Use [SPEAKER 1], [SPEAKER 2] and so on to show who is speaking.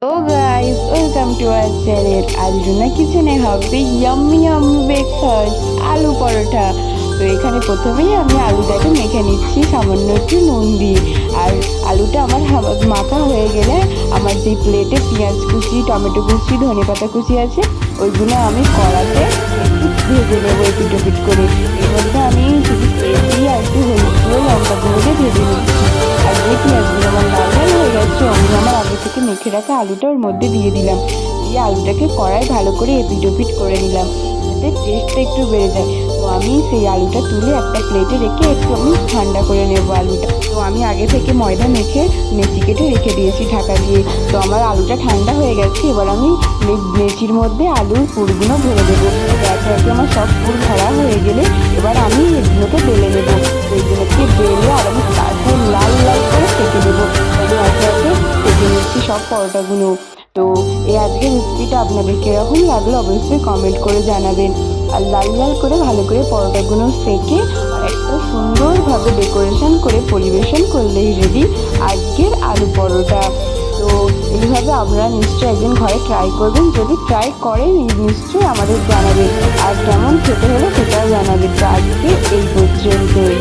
[SPEAKER 1] तो guys welcome to our channel. আজ রুনা কিচেনে হবে ইয়াম্মি ইয়াম্মি ব্রেকফাস্ট আলু পরোটা। তো এখানে প্রথমেই আমি আলুটাকে মেখে নিচ্ছি সামান্য একটু নুন দিয়ে। আর আলুটা আমার মাখা হয়ে গেলে আমার যে প্লেটে পেঁয়াজ কুচি, টমেটো কুচি, ধনেপাতা কুচি আছে ওইগুলো আমি কড়াতে একটু ভেজে নেবো এপিট ওপিট করে। এর মধ্যে আমি শুধু তেল দিয়ে আর একটু হলুদ গুঁড়ো, লঙ্কা গুঁড়ো দিয়ে ভেজে নিচ্ছি। আর যে পেঁয়াজগুলো আমার লাল লাল হয়ে গেছে আমি আমার আগে থেকে মেখে রাখা আলুটা ওর মধ্যে দিয়ে দিলাম। দিয়ে আলুটাকে কড়াই ভালো করে এপিট ওপিট করে নিলাম যাতে টেস্টটা একটু বেড়ে যায়। তো আমি সেই আলুটা তুলে একটা প্লেটে রেখে একটু আমি ঠান্ডা করে নেবো আলুটা। তো আমি আগে থেকে ময়দা মেখে নেচি কেটে রেখে দিয়েছি ঢাকা দিয়ে। তো আমার আলুটা ঠান্ডা হয়ে গেছে, এবার আমি নেচির মধ্যে আলুর পুরগুলো ভরে দেবো। একে একে আমার সব পুর ভরা হয়ে গেলে এবার আমি এগুলোকে বেলে নেবো। এগুলোকে বেলে আর আমি তারপর লাল লাল করে সেঁকে দেবো। আমি একে একে সেঁকে নিচ্ছি সব পরোটাগুলো। তো এই আজকের রেসিপিটা আপনাদের কীরকম লাগলো অবশ্যই কমেন্ট করে জানাবেন। আর লাল লাল করে ভালো করে পরোটাগুলো সেঁকে আর একটা সুন্দরভাবে ডেকোরেশন করে পরিবেশন করলেই রেডি আজকের আলু পরোটা। তো এইভাবে আপনারা নিশ্চয়ই একদিন ঘরে ট্রাই করবেন। যদি ট্রাই করেন নিশ্চয়ই আমাদের জানাবেন, আর কেমন খেতে হলে সেটাও জানাবেন। তো আজকে এই পর্যন্তই।